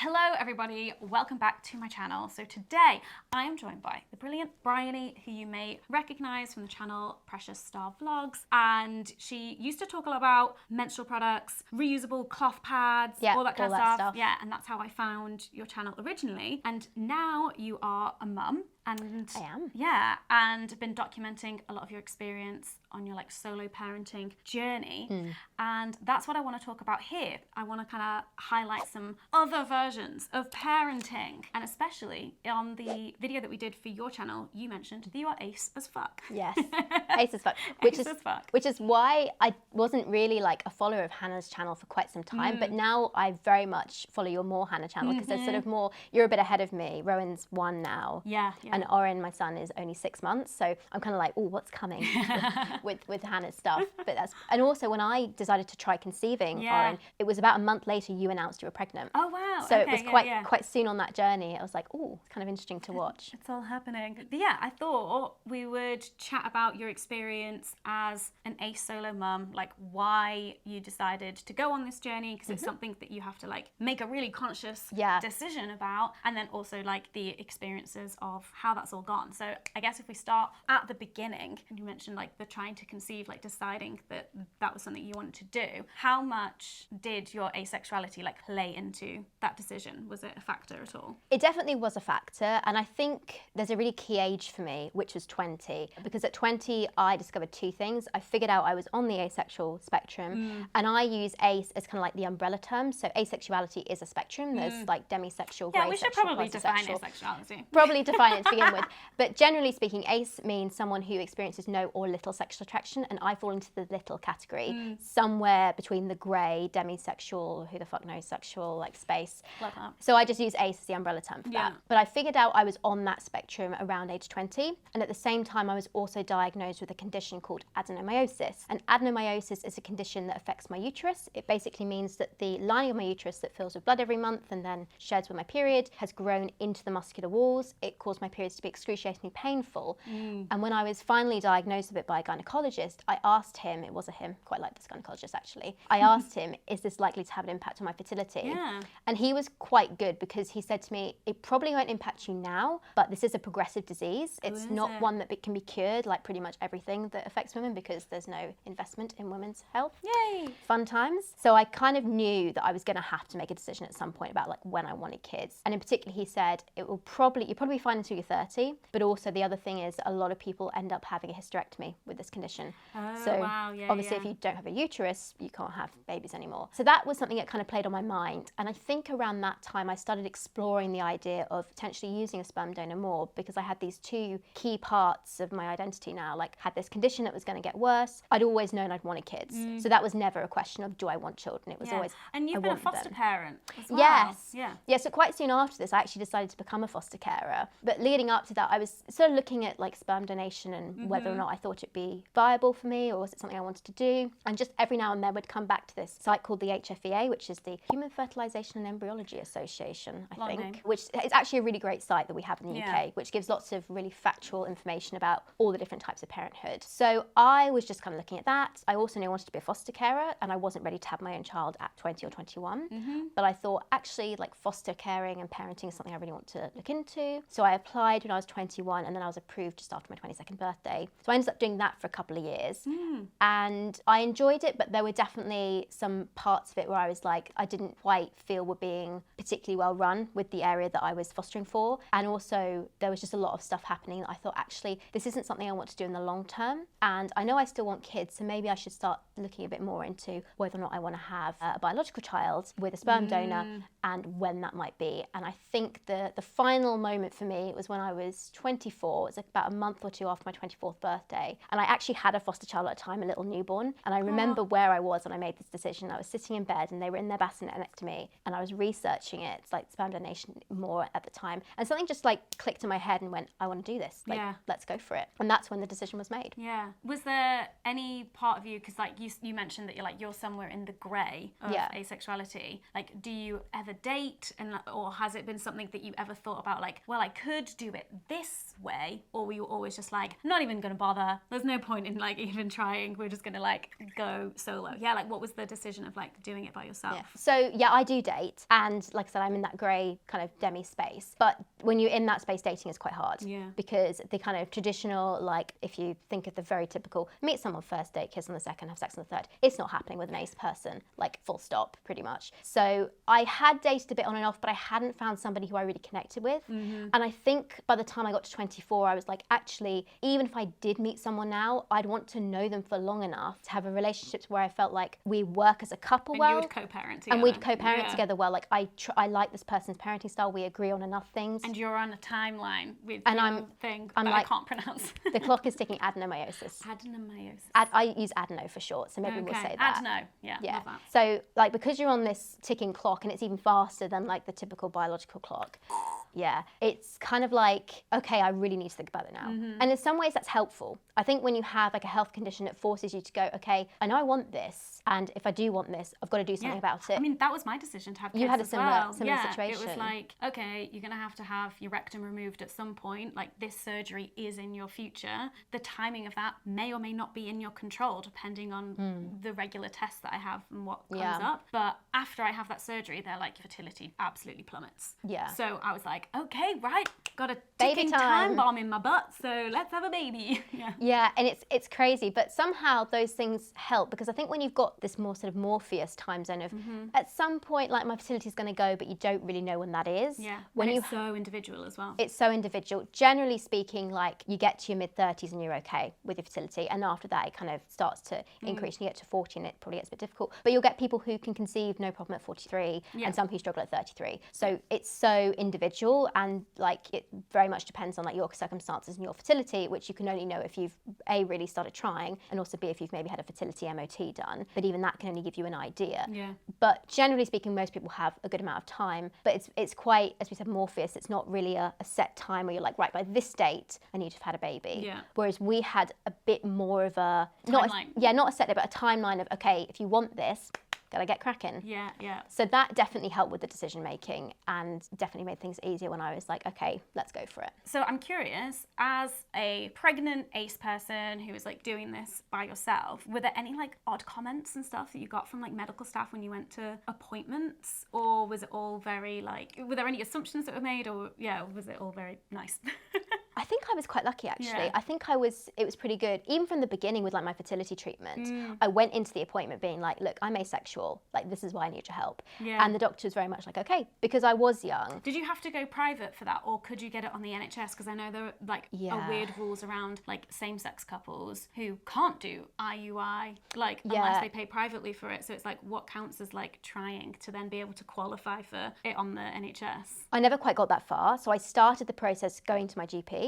Hello everybody, welcome back to my channel. So today I am joined by the brilliant Bryony, who you may recognize from the channel Precious Star Vlogs, and she used to talk a lot about menstrual products, reusable cloth pads, all that kind of stuff. Yeah, and that's how I found your channel originally. And now you are a mum. And I am. Yeah, and been documenting a lot of your experience on your solo parenting journey. And that's what I want to talk about here. I want to kind of highlight some other versions of parenting. And especially on the video that we did for your channel, you mentioned that you are ace as fuck. Yes, ace as fuck. Which is why I wasn't really like a follower of Hannah's channel for quite some time. But now I very much follow your more Hannah channel because there's sort of more, you're a bit ahead of me. Rowan's 1 now. Yeah. And Oren, my son, is only 6 months. So I'm kind of like, oh, what's coming with Hannah's stuff. But and also when I decided to try conceiving Oren, it was about a month later you announced you were pregnant. Oh, wow. So it was quite soon on that journey. I was like, oh, it's kind of interesting to watch. It's all happening. But yeah, I thought we would chat about your experience as an ace solo mum, like why you decided to go on this journey, because it's something that you have to make a really conscious decision about, and then also the experiences of how that's all gone. So I guess if we start at the beginning, you mentioned the trying to conceive, deciding that that was something you wanted to do. How much did your asexuality play into that decision? Was it a factor at all? It definitely was a factor, and I think there's a really key age for me, which was 20, because at 20 I discovered 2 things. I figured out I was on the asexual spectrum, and I use ace as kind of the umbrella term. So asexuality is a spectrum. There's demisexual, yeah, grey we should sexual, probably define asexual. asexuality. Probably define it to begin with. But generally speaking, ace means someone who experiences no or little sexual attraction, and I fall into the little category, somewhere between the grey, demisexual, who the fuck knows, sexual space. Love that. So I just use ace as the umbrella term for that. But I figured out I was on that spectrum around age 20, and at the same time I was also diagnosed with a condition called adenomyosis. And adenomyosis is a condition that affects my uterus. It basically means that the lining of my uterus that fills with blood every month and then sheds with my period has grown into the muscular walls. It caused my periods to be excruciatingly painful. And when I was finally diagnosed with it by a gynecologist, I asked him, it was a him, quite like this gynecologist actually, I asked him, is this likely to have an impact on my fertility? Yeah. And he was quite good, because he said to me, it probably won't impact you now, but this is a progressive disease. It's not one that can be cured, like pretty much everything that affects women, because there's no investment in women's health. Yay! Fun times. So I kind of knew that I was going to have to make a decision at some point about when I wanted kids. And in particular, he said, you'll probably be fine until you're 30, but also the other thing is a lot of people end up having a hysterectomy with this condition. Oh, so wow. Yeah, obviously if you don't have a uterus, you can't have babies anymore. So that was something that kind of played on my mind. And I think around that time I started exploring the idea of potentially using a sperm donor more, because I had these 2 key parts of my identity now. Had this condition that was going to get worse. I'd always known I'd wanted kids. So that was never a question of, do I want children? It was always, and you've been a foster parent as well. Yes. Yeah. So quite soon after this, I actually decided to become a foster carer. But leading up to that, I was sort of looking at sperm donation and whether or not I thought it'd be viable for me, or was it something I wanted to do. And just every now and then would come back to this site called the HFEA, which is the Human Fertilisation and Embryology Association, I think, name. which is actually a really great site that we have in the UK, which gives lots of really factual information about all the different types of parenthood. So I was just kind of looking at that. I also knew I wanted to be a foster carer, and I wasn't ready to have my own child at 20 or 21. But I thought actually foster caring and parenting is something I really want to look into. So I applied when I was 21, and then I was approved just after my 22nd birthday. So I ended up doing that for a couple of years, and I enjoyed it, but there were definitely some parts of it where I was I didn't quite feel were being particularly well run with the area that I was fostering for. And also there was just a lot of stuff happening that I thought, actually, this isn't something I want to do in the long term. And I know I still want kids, so maybe I should start looking a bit more into whether or not I want to have a biological child with a sperm donor, and when that might be. And I think the final moment for me was when I was 24. It was about a month or 2 after my 24th birthday. And I actually had a foster child at the time, a little newborn. And I remember where I was when I made this decision. I was sitting in bed and they were in their bassinet next to me, and I was researching it, sperm donation more at the time. And something just clicked in my head and went, I want to do this. Let's go for it. And that's when the decision was made. Yeah. Was there any part of you, because you mentioned that you're somewhere in the grey of asexuality. Do you ever date, and or has it been something that you ever thought about well, I could do it this way? Or were you always just like, I'm not even going to bother. There's no point in like even trying. We're just going to like go solo. Yeah, like what was the decision of like doing it by yourself? Yeah. So yeah, I do date, and like I said, I'm in that grey kind of demi space. But when you're in that space, dating is quite hard. Yeah. Because the kind of traditional, like if you think of the very typical, meet someone first date, kiss on the second, have sex on the third, it's not happening with an ace person, like full stop, pretty much. So I had dated a bit on and off, but I hadn't found somebody who I really connected with. And I think by the time I got to 24, I was like, actually, even if I did meet someone now, I'd want to know them for long enough to have a relationship where I felt like we work as a couple well. And you would co-parent together. And we'd co-parent together well. Like I like this person's parenting style. We agree on enough things. And you're on a timeline with and your thing that I can't pronounce. The clock is ticking. Adenomyosis. Adenomyosis. I use adeno for short, so maybe we'll say that. Adeno. Yeah. Love that. So like because you're on this ticking clock, and it's even faster than like the typical biological clock. Yeah, it's kind of like, okay, I really need to think about it now. And in some ways that's helpful. I think when you have like a health condition that forces you to go, okay, I know I want this, and if I do want this, I've got to do something about it. I mean, that was my decision to have kids. You had a as similar well. situation. It was like, okay, you're going to have your rectum removed at some point. Like this surgery is in your future. The timing of that may or may not be in your control, depending on the regular tests that I have and what comes up. But after I have that surgery, they're like, fertility absolutely plummets. Yeah. So I was like, okay, right, got a Baby ticking time bomb in my butt, so let's have a baby. Yeah, and it's crazy, but somehow those things help, because I think when you've got this more sort of Morpheus time zone of at some point, like my fertility is going to go, but you don't really know when that is. Yeah, when it's so individual as well. It's so individual. Generally speaking, like you get to your mid-30s and you're okay with your fertility, and after that it kind of starts to increase, and you get to 40 and it probably gets a bit difficult. But you'll get people who can conceive no problem at 43, and some who struggle at 33. So it's so individual, and like it very much depends on like your circumstances and your fertility, which you can only know if you've A, really started trying, and also B, if you've maybe had a fertility MOT done. But even that can only give you an idea. Yeah. But generally speaking, most people have a good amount of time. But it's quite, as we said, Morpheus. It's not really a set time where you're like, right, by this date, I need to have had a baby. Yeah. Whereas we had a bit more of a timeline. Not a set date, but a timeline of, okay, if you want this, gotta get cracking. Yeah. So that definitely helped with the decision making, and definitely made things easier when I was like, okay, let's go for it. So I'm curious, as a pregnant ace person who was like doing this by yourself, were there any like odd comments and stuff that you got from like medical staff when you went to appointments, or was it all very like, were there any assumptions that were made, or was it all very nice? I think I was quite lucky actually. Yeah. I think it was pretty good. Even from the beginning with like my fertility treatment, I went into the appointment being like, look, I'm asexual. Like this is why I need your help. Yeah. And the doctor was very much like, okay, because I was young. Did you have to go private for that, or could you get it on the NHS? Because I know there are like are weird rules around like same-sex couples who can't do IUI, like unless they pay privately for it. So it's like, what counts as like trying to then be able to qualify for it on the NHS? I never quite got that far. So I started the process going to my GP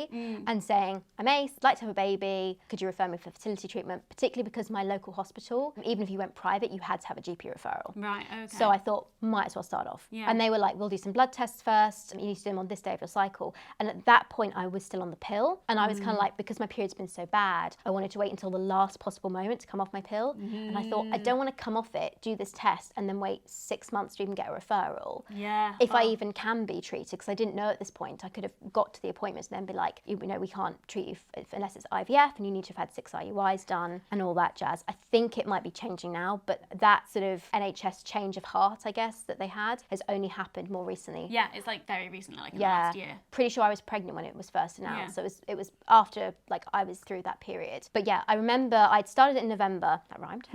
and saying, I'm ace, I'd like to have a baby. Could you refer me for fertility treatment? Particularly because my local hospital, even if you went private, you had to have a GP referral. Right, okay. So I thought, might as well start off. Yeah. And they were like, we'll do some blood tests first. You need to do them on this day of your cycle. And at that point, I was still on the pill. And I was kind of like, because my period's been so bad, I wanted to wait until the last possible moment to come off my pill. And I thought, I don't want to come off it, do this test, and then wait 6 months to even get a referral. Yeah. If I even can be treated, because I didn't know at this point. I could have got to the appointments and then be like, you know, we can't treat you unless it's IVF, and you need to have had 6 IUIs done and all that jazz. I think it might be changing now, but that sort of NHS change of heart, I guess, that they had has only happened more recently. Yeah, it's like very recently, like in the last year. Pretty sure I was pregnant when it was first announced. So it was after like I was through that period. But yeah, I remember I'd started it in November. That rhymed.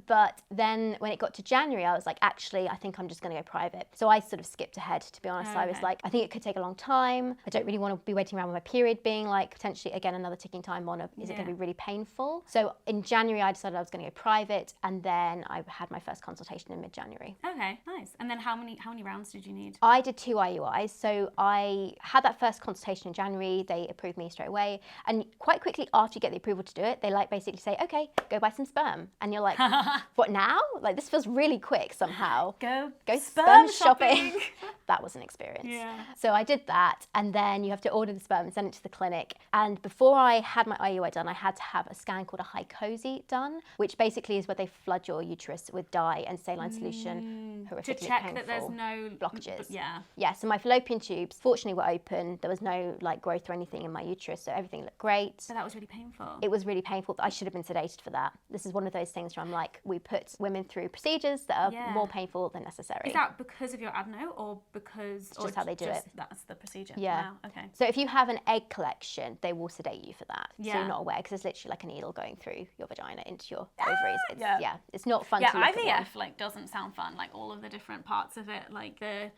But then when it got to January, I was like, actually, I think I'm just going to go private. So I sort of skipped ahead, to be honest. I was like, I think it could take a long time. I don't really want to be waiting around with my period being like potentially, again, another ticking time bomb. Is it going to be really painful? So in January, I decided I was going to go private, and then I had my first consultation in mid-January. Okay, nice. And then how many rounds did you need? I did 2 IUIs. So I had that first consultation in January. They approved me straight away. And quite quickly after you get the approval to do it, they like basically say, okay, go buy some sperm. And you're like, what now? Like this feels really quick somehow. Go sperm shopping. that was an experience. Yeah. So I did that, and then you have to order the sperm and send it to the clinic. And before I had my IUI done, I had to have a scan called a hycosi done, which basically is where they flood your uterus with dye and saline solution. Horrifically To check painful. that there's no blockages. Yeah. So my fallopian tubes fortunately were open. There was no like growth or anything in my uterus, so everything looked great. So that was really painful. It was really painful. I should have been sedated for that. This is one of those things where I'm like, we put women through procedures that are more painful than necessary. Is that because of your adeno or because... It's just how they do it. That's the procedure? Yeah. Wow, okay. So if you have an egg collection, they will sedate you for that. Yeah. So you're not aware, because it's literally like a needle going through your vagina into your ovaries. It's, Yeah. It's not fun to look at. Yeah, IVF like doesn't sound fun. Like all of the different parts of it, like the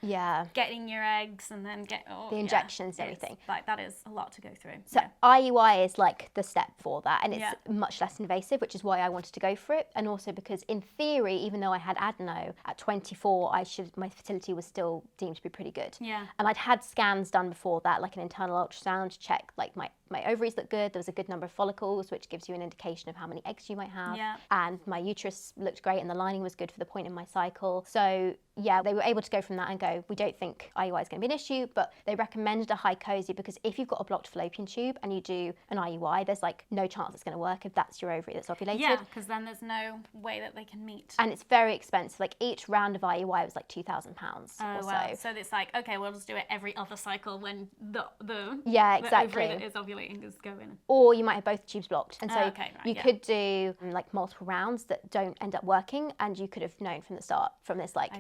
getting your eggs and then the injections, everything. Like that is a lot to go through. So IUI is like the step for that, and it's much less invasive, which is why I wanted to go for it. And also because in theory, even though I had adeno at 24, my fertility was still deemed to be pretty good. Yeah. And I'd had scans done before that, like an internal ultrasound to check like my ovaries looked good. There was a good number of follicles, which gives you an indication of how many eggs you might have. Yeah. And my uterus looked great, and the lining was good for the point in my cycle. So yeah, they were able to go from that and go, we don't think IUI is going to be an issue, but they recommended a hycosi because if you've got a blocked fallopian tube and you do an IUI, there's like no chance it's going to work if that's your ovary that's ovulated. Yeah, because then there's no way that they can meet. And it's very expensive. Like each round of IUI was like £2,000 or wow. So it's like, okay, we'll just do it every other cycle when the exactly. ovary that is ovulating is going. Or you might have both tubes blocked. And so you right, could do like multiple rounds that don't end up working, and you could have known from the start from this like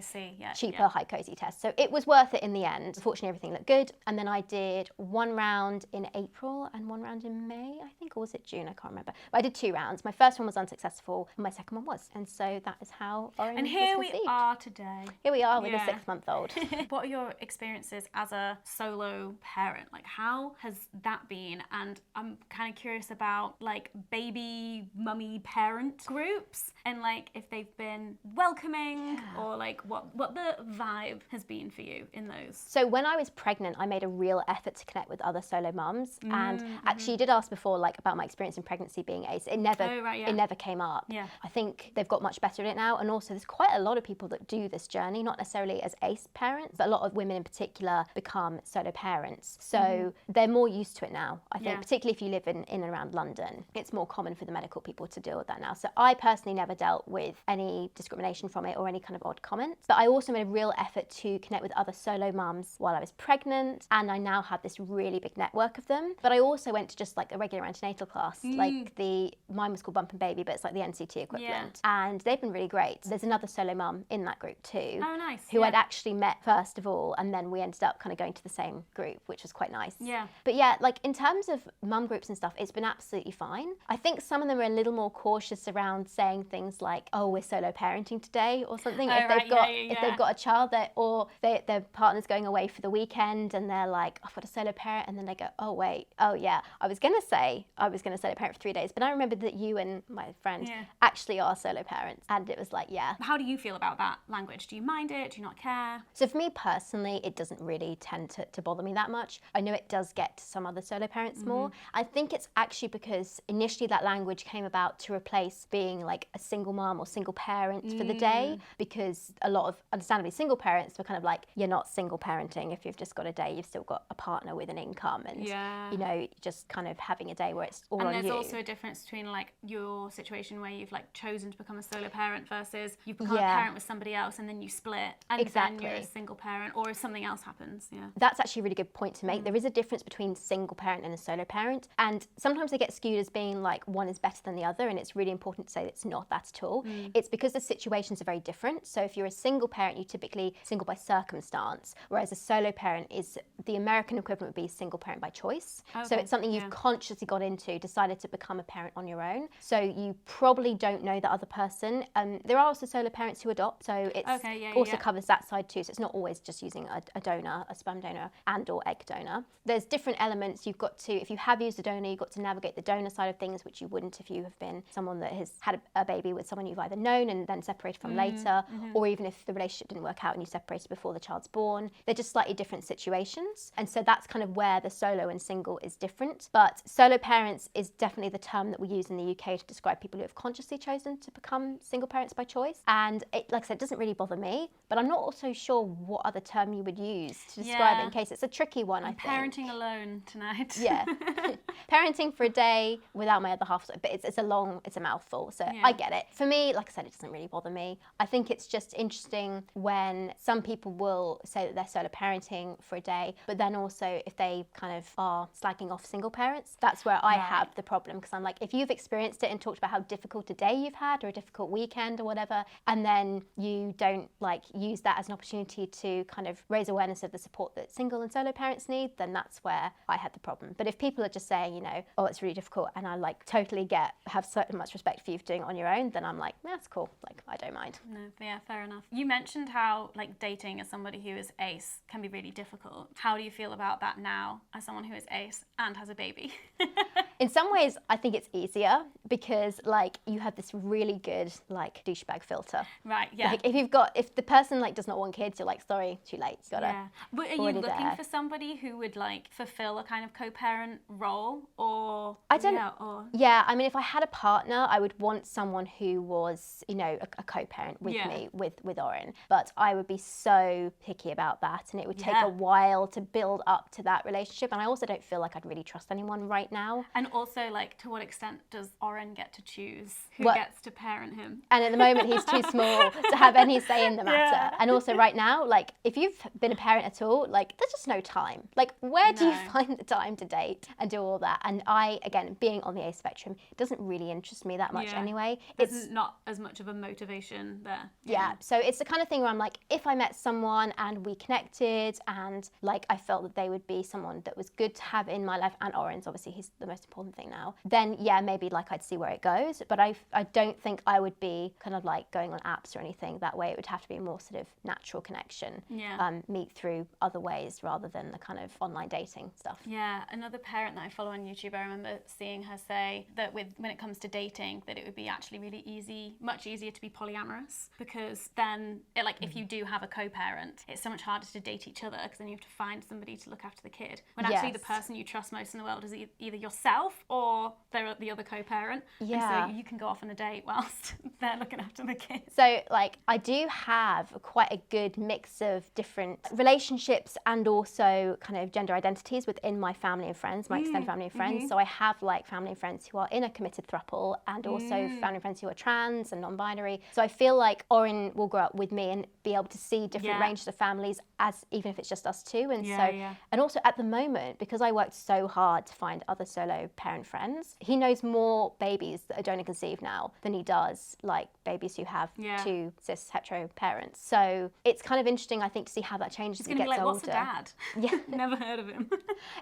cheaper hycosi test. So it was worth it in the end. Unfortunately, everything looked good. And then I did one round in April and one round in May, I think, or was it June? I can't remember. But I did 2 rounds. My first one was unsuccessful, and my second one was. And so that is how Orion And was here conceived. we are today. Here we are with a 6-month-old. What are your experiences as a solo parent? Like, how has that been? And I'm kind of curious about like baby mummy parent groups, and like if they've been welcoming or like what the vibe has been for you in those. So when I was pregnant, I made a real effort to connect with other solo mums. And actually you did ask before like about my experience in pregnancy being ace. It never came up. Yeah. I think they've got much better at it now. And also there's quite a lot of people that do this journey, not necessarily as ace parents, but a lot of women in particular become solo parents. So they're more used to it now. I think particularly if you live in and around London, it's more common for the medical people to deal with that now. So I personally never dealt with any discrimination from it or any kind of odd comments. But I also made a real effort to connect with other solo mums while I was pregnant, and I now have this really big network of them. But I also went to just like a regular antenatal class, like mine was called Bump and Baby, but it's like the NCT equivalent. And they've been really great. There's another solo mum in that group too. Oh, nice. Who I'd actually met first of all, and then we ended up kind of going to the same group, which was quite nice. Yeah. But yeah, like in terms of mum groups and stuff, it's been absolutely fine. I think some of them are a little more cautious around saying things like, oh, we're solo parenting today or something. Oh, if they've got a child their partner's going away for the weekend and they're like, I've got a solo parent, and then they go, oh wait, oh yeah, I was gonna solo parent for 3 days, but I remembered that you and my friend actually are solo parents. And it was like, yeah. How do you feel about that language? Do you mind it? Do you not care? So for me personally, it doesn't really tend to bother me that much. I know it does get to some other solo parents more. I think it's actually because initially that language came about to replace being like a single mom or single parent for the day, because a lot of understandably single parents were kind of like, you're not single parenting if you've just got a day, you've still got a partner with an income, and you know, just kind of having a day where it's all on you. And there's also a difference between like your situation where you've like chosen to become a solo parent versus you've become a parent with somebody else and then you split and then you're a single parent, or if something else happens. That's actually a really good point to make. There is a difference between single parent and a solo parent, and sometimes they get skewed as being like one is better than the other, and it's really important to say it's not that at all. It's because the situations are very different. So if you're a single parent, you're typically single by circumstance, whereas a solo parent is the American equivalent would be single parent by choice. So it's something you've consciously got into, decided to become a parent on your own. So you probably don't know the other person. There are also solo parents who adopt, so it also covers that side too. So it's not always just using a donor, a sperm donor and or egg donor. There's different elements. You've got to, if you have used a donor, you've got to navigate the donor side of things, which you wouldn't if you have been someone that has had a baby with someone you've either known and then separated from later, or even if the relationship didn't work out and you separated before the child's born. They're just slightly different situations. And so that's kind of where the solo and single is different. But solo parents is definitely the term that we use in the UK to describe people who have consciously chosen to become single parents by choice. And it, like I said, it doesn't really bother me, but I'm not also sure what other term you would use to describe it, in case it's a tricky one, I think. Parenting alone tonight. Yeah. Parenting for a day without my other half, but it's a mouthful, so I get it. For me, like I said, it doesn't really bother me. I think it's just interesting when some people will say that they're solo parenting for a day, but then also if they kind of are slagging off single parents, that's where I have the problem, because I'm like, if you've experienced it and talked about how difficult a day you've had or a difficult weekend or whatever, and then you don't like use that as an opportunity to kind of raise awareness of the support that single and solo parents need, then that's where I had the problem. But if people are just saying, you know, oh, it's really difficult, and I like totally have so much respect for you for doing it on your own, then I'm like, that's cool, like I don't mind. No, yeah, fair enough. You mentioned how like dating as somebody who is ace can be really difficult. How do you feel about that now as someone who is ace and has a baby? In some ways, I think it's easier because like you have this really good like douchebag filter. Right, yeah. Like if the person like does not want kids, you're like, sorry, too late. You gotta. Yeah. But are you looking for somebody who would like fulfill a kind of co-parent role, or I don't. Yeah, I mean, if I had a partner, I would want someone who was, you know, a co-parent with me, with Oren. But I would be so picky about that, and it would take a while to build up to that relationship. And I also don't feel like I'd really trust anyone right now. And also, like, to what extent does Oren get to choose who gets to parent him? And at the moment, he's too small to have any say in the matter. And also, right now, like, if you've been a parent at all, like, there's just no time. Like, where do you find the time to date and do all that? And I, again, being on the A spectrum, it doesn't really interest me that much anyway. It's not as much of a motivation there. Yeah, so it's the kind of thing where I'm like, if I met someone and we connected and like I felt that they would be someone that was good to have in my life, and Oren's obviously he's the most important thing now, then yeah, maybe like I'd see where it goes. But I don't think I would be kind of like going on apps or anything that way. It would have to be a more sort of natural connection, meet through other ways rather than the kind of online dating stuff. Yeah, another parent that I follow on YouTube, I remember seeing her say that when it comes to dating, that it would be actually really easy, much easier to be polyamorous, because then if you do have a co-parent, it's so much harder to date each other, because then you have to find somebody to look after the kid, when actually the person you trust most in the world is either yourself or they're the other co-parent. And so you can go off on a date whilst they're looking after the kid. So like I do have quite a good mix of different relationships and also kind of gender identities within my family and friends, my extended family and friends. So I have like family and friends who are in a committed throuple, and also family and friends who are trans and non-binary. So I feel like Oren will grow up with me and be able to see different ranges of families, as even if it's just us two. And and also at the moment, because I worked so hard to find other solo parent friends, he knows more babies that are donor conceived now than he does like babies who have two cis hetero parents. So it's kind of interesting, I think, to see how that changes as he gets older. What's a dad? Yeah. Never heard of him.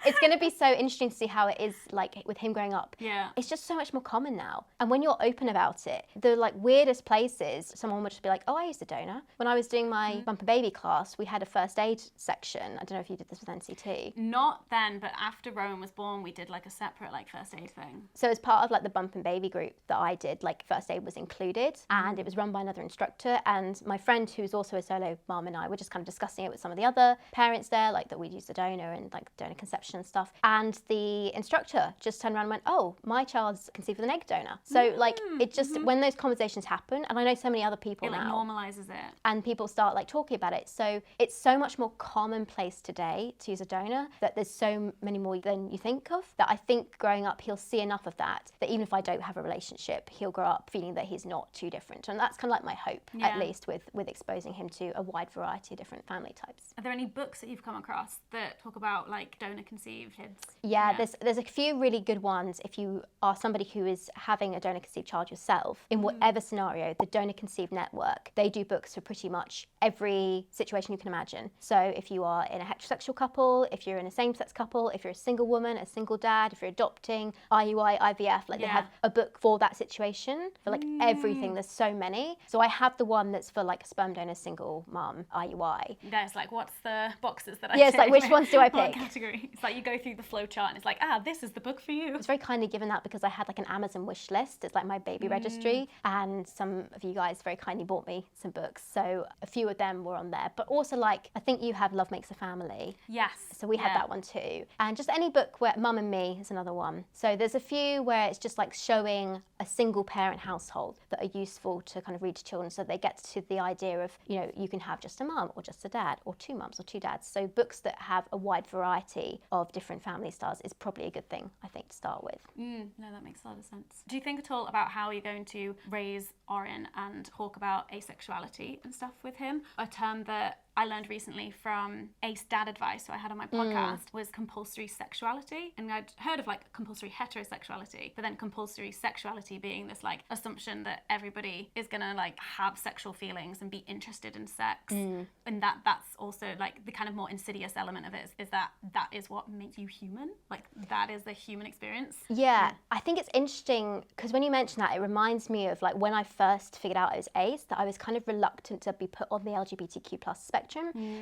It's going to be so interesting to see how it is like with him growing up. Yeah. It's just so much more common now. And when you're open about it, the like weirdest places, someone would just be like, oh, I used a donor. When I was doing my bump and baby class, we had a first aid section. I don't know if you did this with NCT. Not then, but after Rowan was born, we did like a separate like first aid thing. So as part of like the bump and baby group that I did, like first aid was included, and it was run by another instructor. And my friend, who's also a solo mum, and I were just kind of discussing it with some of the other parents there, like that we'd used a donor and like donor conception and stuff. And the instructor just turned around and went, oh, my child's conceived with an egg donor. So like it just, when those conversations happen, and I know so many other people now. It normalises it. And people start like talking about it. So it's so much more commonplace today to use a donor, that there's so many more than you think of, that I think growing up he'll see enough of that even if I don't have a relationship, he'll grow up feeling that he's not too different. And that's kind of like my hope, at least with exposing him to a wide variety of different family types. Are there any books that you've come across that talk about like donor conceived kids? Yeah, there's a few really good ones if you are somebody who is having a donor conceived child yourself, in whatever scenario. The Donor Conceived Network, they do books for pretty much every situation you can imagine. So if you are in a heterosexual couple, if you're in a same-sex couple, if you're a single woman, a single dad, if you're adopting, IUI, IVF, like they have a book for that situation, for like everything. There's so many. So I have the one that's for like a sperm donor, single mum, IUI. There's like, what's the boxes that I it's tick? like, which ones do I What pick? category? It's like you go through the flow flowchart and it's like, this is the book for you. It's very kindly given that because I had like an Amazon wish list. It's like my baby registry, and some of you guys very kindly bought me some books. So a few of them were on there. But also, like, I think you have Love Makes a Family. Yes. So we had that one too. And just any book where Mum and Me is another one. So there's a few where it's just like showing a single parent household that are useful to kind of read to children, so they get to the idea of, you know, you can have just a mum or just a dad or two mums or two dads. So books that have a wide variety of different family styles is probably a good thing, I think, to start with. No, that makes a lot of sense. Do you think at all about how you're going to raise Oren and talk about asexuality and stuff with him? A term that I learned recently from Ace Dad Advice, who I had on my podcast, was compulsory sexuality. And I'd heard of like compulsory heterosexuality, but then compulsory sexuality being this like assumption that everybody is gonna like have sexual feelings and be interested in sex. And that's also like the kind of more insidious element of it is that is what makes you human. Like that is the human experience. Yeah, I think it's interesting because when you mention that, it reminds me of like when I first figured out I was ace, that I was kind of reluctant to be put on the LGBTQ plus spectrum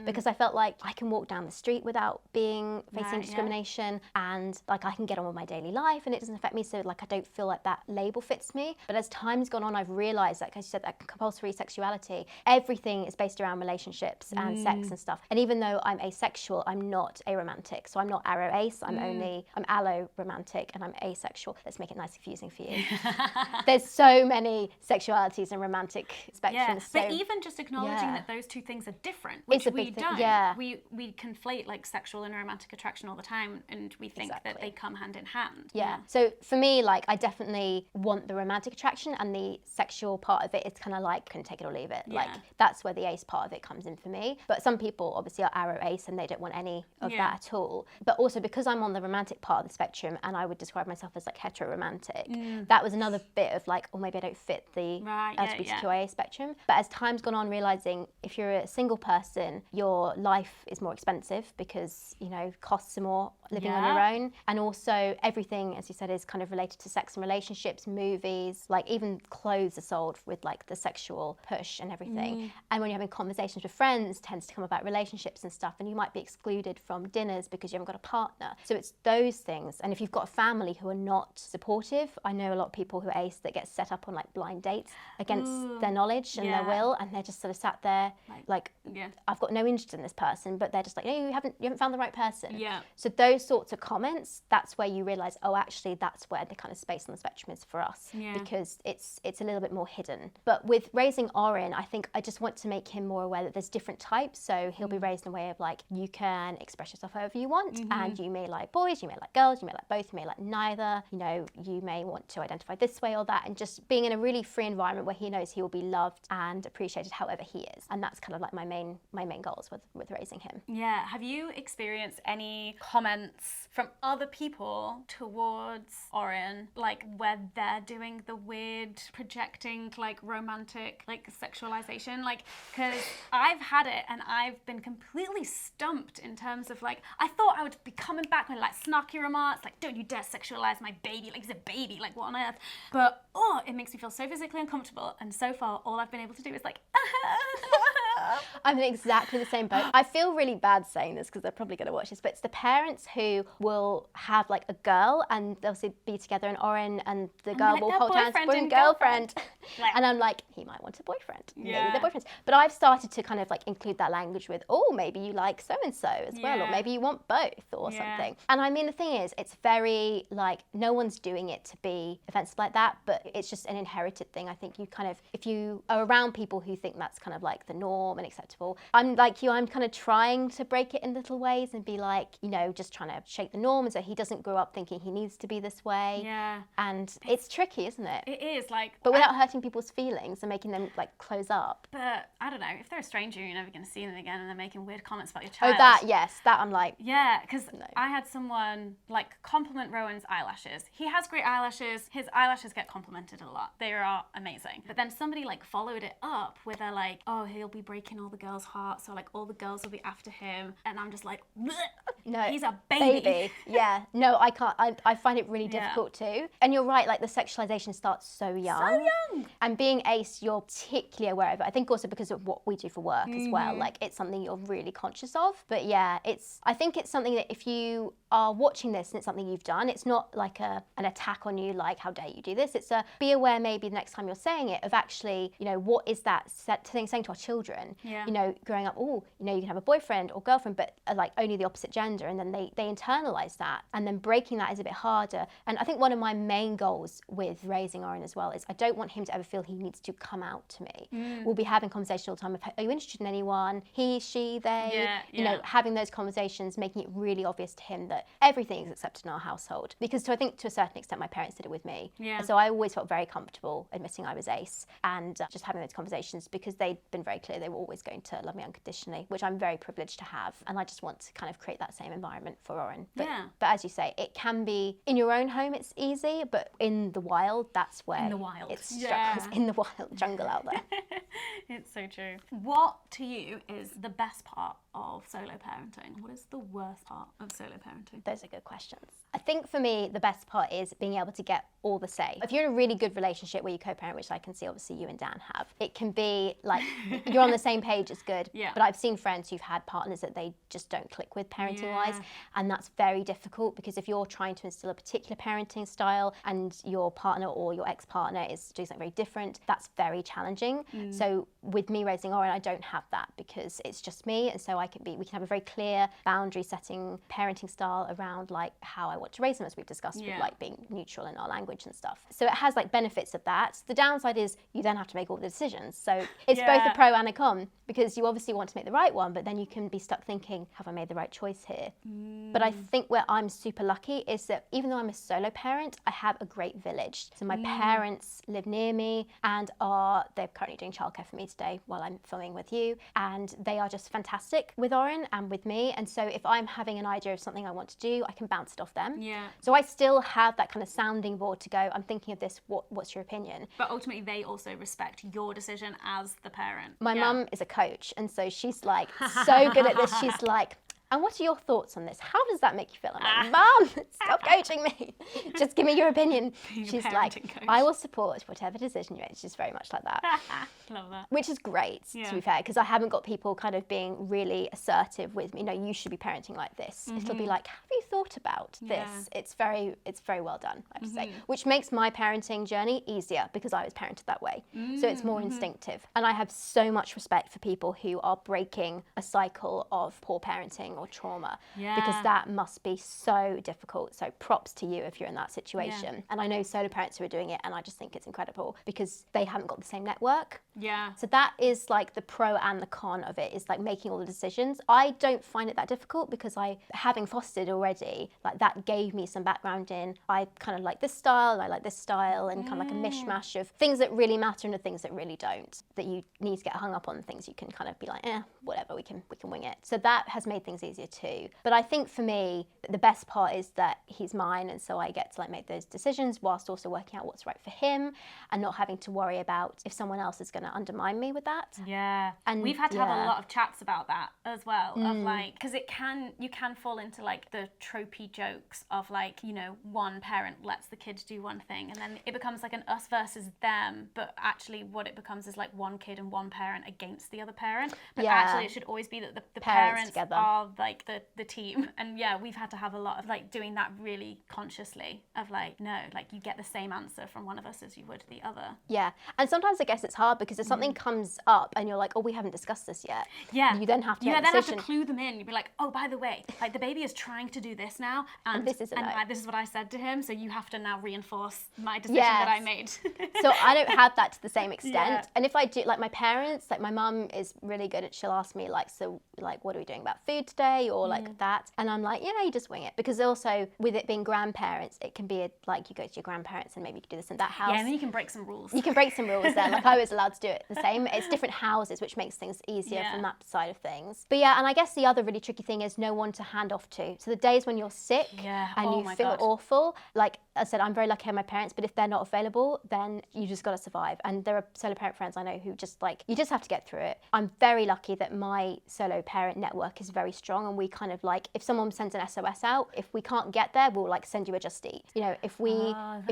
because I felt like I can walk down the street without facing discrimination, and like I can get on with my daily life and it doesn't affect me, so like I don't feel like that label fits me. But as time's gone on, I've realised, like I said, that compulsory sexuality, everything is based around relationships and sex and stuff. And even though I'm asexual, I'm not aromantic. So I'm not aro ace, I'm allo romantic, and I'm asexual. Let's make it nice and confusing for you. There's so many sexualities and romantic spectrums. Yeah, So, but even just acknowledging that those two things are different, which we don't. Yeah. We conflate like sexual and romantic attraction all the time, and we think that they come hand in hand. Yeah. So for me, like I definitely want the romantic attraction, and the sexual part of it is kind of like can take it or leave it. Like that's where the ace part of it comes in for me. But some people obviously are arrow ace and they don't want any of that at all. But also because I'm on the romantic part of the spectrum, and I would describe myself as like hetero romantic, that was another bit of like, oh, maybe I don't fit the LGBTQIA spectrum. But as time's gone on, realizing if you're a single person, your life is more expensive because, you know, costs are more living on your own. And also everything, as you said, is kind of related to sex and relationships, movies, like even clothes are sold with like the sexual push and everything. And when you're having conversations with friends, it tends to come about relationships and stuff, and you might be excluded from dinners because you haven't got a partner. So it's those things. And if you've got a family who are not supportive, I know a lot of people who are ace that get set up on like blind dates against their knowledge and their will, and they're just sort of sat there like I've got no interest in this person, but they're just like, no, you haven't found the right person. So those sorts of comments, that's where you realise, oh, actually that's where the kind of space on the spectrum is for us, because it's a little bit more hidden. But with raising Oren, I think I just want to make him more aware that there's different types. So he'll be raised in a way of like, you can express yourself however you want, and you may like boys, you may like girls, you may like both, you may like neither, you know, you may want to identify this way or that, and just being in a really free environment where he knows he will be loved and appreciated however he is. And that's kind of like my main goals with raising him. Yeah. Have you experienced any comments from other people towards Oren, like where they're doing the weird projecting like romantic like sexualization? Like, because I've had it and I've been completely stumped in terms of like, I thought I would be coming back with like snarky remarks like, don't you dare sexualize my baby, like he's a baby, like what on earth? But it makes me feel so physically uncomfortable, and so far all I've been able to do is like I'm in exactly the same boat. I feel really bad saying this because they're probably going to watch this, but it's the parents who will have like a girl and they'll be together in Oren, and the girl will hold hands, boyfriend, girlfriend. And I'm like, he might want a boyfriend. Maybe they're boyfriends. But I've started to kind of like include that language with, oh, maybe you like so-and-so as well, or maybe you want both or something. And I mean, the thing is, it's very like, no one's doing it to be offensive like that, but it's just an inherited thing. I think you kind of, if you are around people who think that's kind of like the norm and acceptable, I'm like you, I'm kind of trying to break it in little ways and be like, you know, just trying to shake the norm so he doesn't grow up thinking he needs to be this way. And it's tricky, isn't it? It is, like, but without hurting people's feelings and making them like close up. But I don't know, if they're a stranger, you're never going to see them again, and they're making weird comments about your child. Oh, that, yes, that I'm like, because I had someone like compliment Rowan's eyelashes. He has great eyelashes. His eyelashes get complimented a lot. They are amazing. But then somebody like followed it up with a like, oh, he'll be breaking all the girls' hearts, so like all the girls will be after him, and I'm just like, bleh. No, he's a baby. Yeah, no, I can't. I find it really difficult too. And you're right, like the sexualization starts so young. So young. And being ace, you're particularly aware of it. I think also because of what we do for work as well. Like it's something you're really conscious of. But yeah, I think it's something that if you are watching this and it's something you've done, it's not like an attack on you, like how dare you do this. It's be aware maybe the next time you're saying it of actually, you know, what is that saying to our children? Yeah. You know, growing up, oh, you know, you can have a boyfriend or girlfriend, but like only the opposite gender, and then they internalize that, and then breaking that is a bit harder. And I think one of my main goals with raising Oren as well is I don't want him to ever feel he needs to come out to me. We'll be having conversations all the time of, are you interested in anyone? He, she, they, you know, having those conversations, making it really obvious to him that everything is accepted in our household. Because I think to a certain extent my parents did it with me. And so I always felt very comfortable admitting I was ace and just having those conversations because they'd been very clear they were always going to love me unconditionally, which I'm very privileged to have. And I just want to kind of create that same environment for Oren. But as you say, it can be in your own home, it's easy, but in the wild, that's where it struggles. In the wild jungle out there. It's so true. What to you is the best part of solo parenting? What is the worst part of solo parenting? Those are good questions. I think for me, the best part is being able to get all the say. If you're in a really good relationship where you co-parent, which I can see obviously you and Dan have, it can be like you're on the same page, it's good. But I've seen friends who've had partners that they just don't click with parenting-wise, and that's very difficult because if you're trying to instill a particular parenting style and your partner or your ex-partner is doing something very different, that's very challenging. So with me raising Oren, I don't have that because it's just me, and so we can have a very clear boundary setting parenting style around like how I want to raise them, as we've discussed with like being neutral in our language and stuff. So it has like benefits of that. The downside is you then have to make all the decisions. So it's both a pro and a con because you obviously want to make the right one, but then you can be stuck thinking, have I made the right choice here? But I think where I'm super lucky is that even though I'm a solo parent, I have a great village. So my parents live near me and they're currently doing childcare for me today while I'm filming with you. And they are just fantastic with Oren and with me. And so if I'm having an idea of something I want to do, I can bounce it off them. So I still have that kind of sounding board to go, I'm thinking of this, what's your opinion? But ultimately they also respect your decision as the parent. My mum is a coach, and so she's like so good at this. She's like, and what are your thoughts on this? How does that make you feel? I'm like, Mum, stop coaching me. Just give me your opinion. She's like, coach. I will support whatever decision you make. She's very much like that. Love that. Which is great, to be fair, because I haven't got people kind of being really assertive with me. No, you should be parenting like this. It'll be like, have you thought about this? It's very well done, I have to say. Which makes my parenting journey easier because I was parented that way. So it's more instinctive. And I have so much respect for people who are breaking a cycle of poor parenting or trauma because that must be so difficult. So props to you if you're in that situation. And I know solo parents who are doing it, and I just think it's incredible because they haven't got the same network. So that is like the pro and the con of it, is like making all the decisions. I don't find it that difficult because having fostered already, like that gave me some background in, I kind of like this style, and I like this style, and kind of like a mishmash of things that really matter and the things that really don't, that you need to get hung up on, things you can kind of be like, whatever, we can wing it. So that has made things easier too. But I think for me, the best part is that he's mine, and so I get to like make those decisions whilst also working out what's right for him and not having to worry about if someone else is going to undermine me with that. And we've had to have a lot of chats about that as well, of like, because you can fall into like the tropey jokes of like, you know, one parent lets the kid do one thing and then it becomes like an us versus them, but actually what it becomes is like one kid and one parent against the other parent. But actually it should always be that the parents are like the team. And we've had to have a lot of like doing that really consciously of like, no, like you get the same answer from one of us as you would the other. And sometimes I guess it's hard because if something comes up and you're like, oh, we haven't discussed this yet. You then have to make a decision. Have to clue them in. You'd be like, oh, by the way, like the baby is trying to do this now, and this is what I said to him, so you have to now reinforce my decision that I made. So I don't have that to the same extent. And if I do, like my parents, like my mum is really good at, she'll ask me like, so like, what are we doing about food today, or like that, and I'm like, you just wing it, because also with it being grandparents, it can be like you go to your grandparents and maybe you can do this in that house. And then you can break some rules. You can break some rules there. Like I was allowed to do it the same. It's different houses, which makes things easier from that side of things. But and I guess the other really tricky thing is no one to hand off to. So the days when you're sick and you feel awful, like I said, I'm very lucky I have my parents, but if they're not available, then you just got to survive. And there are solo parent friends I know who just like, you just have to get through it. I'm very lucky that my solo parent network is very strong. strong, and we kind of like, if someone sends an SOS out, if we can't get there, we'll like send you a Just Eat. You know, if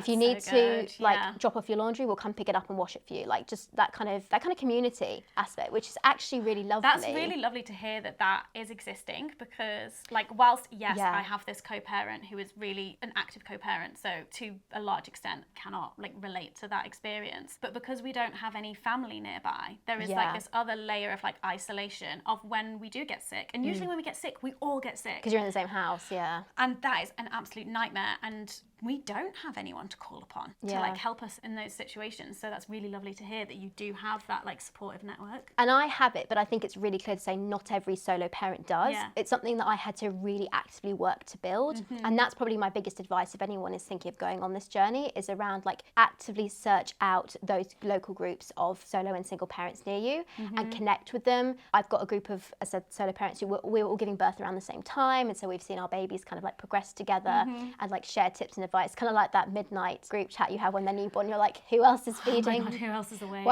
you need to like drop off your laundry, we'll come pick it up and wash it for you. Like just that kind of community aspect, which is actually really lovely. That's really lovely to hear that is existing, because like whilst I have this co-parent who is really an active co-parent, so to a large extent cannot like relate to that experience, but because we don't have any family nearby, there is like this other layer of like isolation of when we do get sick, and usually when we get sick, we all get sick because you're in the same house, and that is an absolute nightmare, and we don't have anyone to call upon to like help us in those situations. So that's really lovely to hear that you do have that like supportive network. And I have it, but I think it's really clear to say not every solo parent does. It's something that I had to really actively work to build. And that's probably my biggest advice if anyone is thinking of going on this journey, is around like actively search out those local groups of solo and single parents near you and connect with them. I've got a group of, as I said, solo parents who we're all giving birth around the same time, and so we've seen our babies kind of like progress together and like share tips and advice, kind of like that midnight group chat you have when they're newborn. You're like, who else is feeding? Oh my God, who else is awake?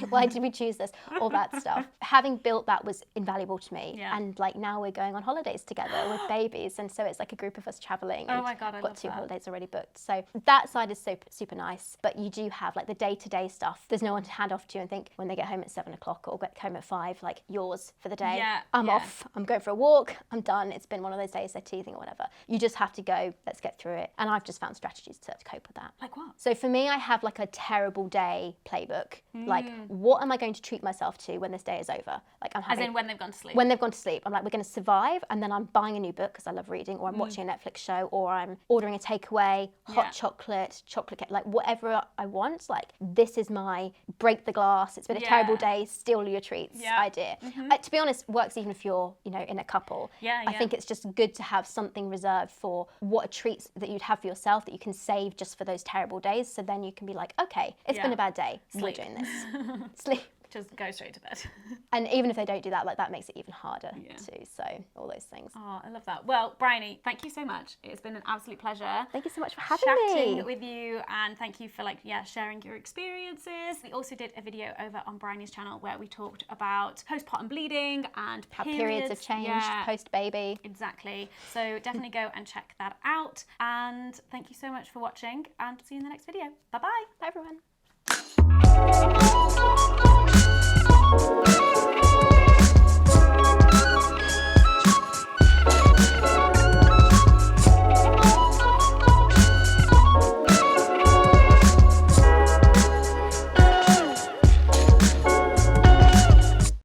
Why did we choose this? All that stuff. Having built that was invaluable to me. And like now we're going on holidays together with babies, and so it's like a group of us traveling. Oh my God, I got love 2 that. holidays already booked. So that side is super nice. But you do have like the day-to-day stuff. There's no one to hand off to and think when they get home at 7 o'clock or get home at 5, like yours for the day. I'm off. I'm going for a walk. I'm done. It's been one of those days, they're teething or whatever. You just have to go. Let's get through it. And I've just found strategies to cope with that. Like what? So for me, I have like a terrible day playbook. Like, what am I going to treat myself to when this day is over? Like I'm having, as in when they've gone to sleep. When they've gone to sleep, I'm like, we're going to survive, and then I'm buying a new book because I love reading, or I'm watching a Netflix show, or I'm ordering a takeaway, hot chocolate cake, like whatever I want. Like this is my break the glass. It's been a terrible day. Steal your treats idea. To be honest, works even if you're in a couple. I think it's just good to have something reserved for what are treats that you'd have for yourself that you can save just for those terrible days. So then you can be like, okay, it's been a bad day. We're doing this. Sleep. Just go straight to bed. And even if they don't do that, like that makes it even harder too. So all those things. Oh, I love that. Well, Bryony, thank you so much. It's been an absolute pleasure. Thank you so much for having chatting me. with you, and thank you for sharing your experiences. We also did a video over on Bryony's channel where we talked about postpartum bleeding and how periods have changed post baby. Exactly. So definitely go and check that out. And thank you so much for watching, and see you in the next video. Bye bye. Bye everyone.